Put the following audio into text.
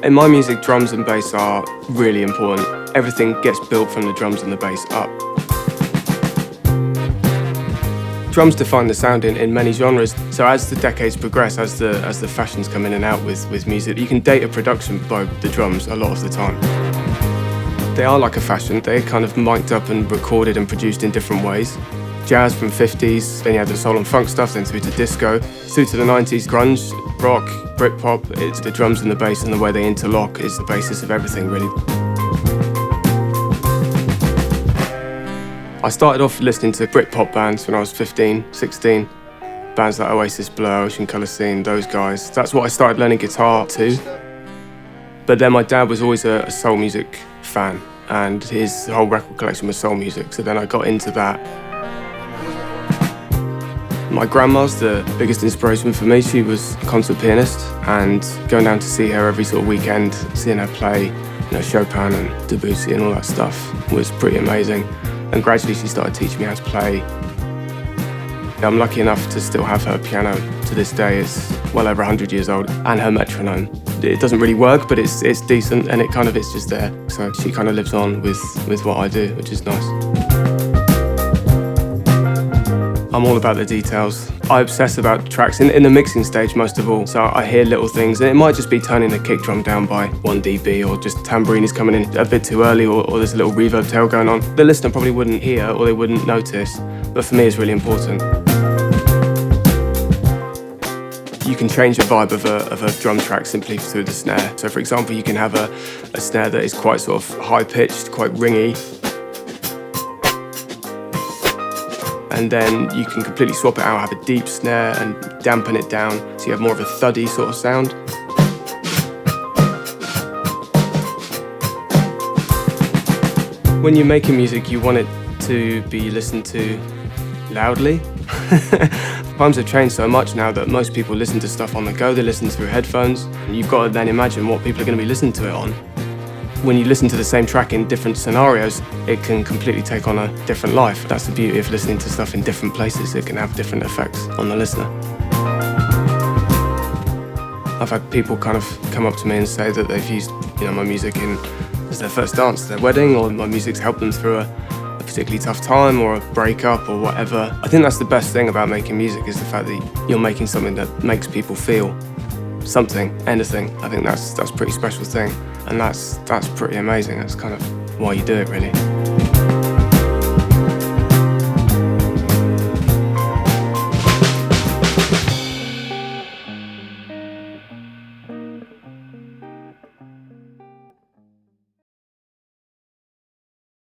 In my music, drums and bass are really important. Everything gets built from the drums and the bass up. Drums define the sound in many genres, so as the decades progress, as the fashions come in and out with music, you can date a production by the drums a lot of the time. They are like a fashion. They're kind of mic'd up and recorded and produced in different ways. Jazz from 50s, then you had the soul and funk stuff, then through to disco, through to the 90s, grunge, rock, Britpop. It's the drums and the bass and the way they interlock is the basis of everything, really. I started off listening to Britpop bands when I was 15, 16. Bands like Oasis, Blur, Ocean Colour Scene, those guys. That's what I started learning guitar to. But then my dad was always a soul music fan, and his whole record collection was soul music, so then I got into that. My grandma's the biggest inspiration for me. She was a concert pianist, and going down to see her every sort of weekend, seeing her play, Chopin and Debussy and all that stuff was pretty amazing. And gradually she started teaching me how to play. I'm lucky enough to still have her piano to this day. It's well over 100 years old, and her metronome. It doesn't really work, but it's decent, and it's just there. So she kind of lives on with what I do, which is nice. I'm all about the details. I obsess about tracks in the mixing stage most of all. So I hear little things, and it might just be turning the kick drum down by 1 dB, or just tambourine is coming in a bit too early, or there's a little reverb tail going on. The listener probably wouldn't hear, or they wouldn't notice, but for me it's really important. You can change the vibe of a drum track simply through the snare. So for example, you can have a snare that is quite sort of high-pitched, quite ringy, and then you can completely swap it out, have a deep snare and dampen it down, so you have more of a thuddy sort of sound. When you're making music, you want it to be listened to loudly. Times have changed so much now that most people listen to stuff on the go, they listen through headphones. You've got to then imagine what people are going to be listening to it on. When you listen to the same track in different scenarios, it can completely take on a different life. That's the beauty of listening to stuff in different places. It can have different effects on the listener. I've had people kind of come up to me and say that they've used my music as their first dance at their wedding, or my music's helped them through a particularly tough time or a breakup or whatever. I think that's the best thing about making music, is the fact that you're making something that makes people feel something, anything. I think that's a pretty special thing, and that's pretty amazing. That's kind of why you do it, really.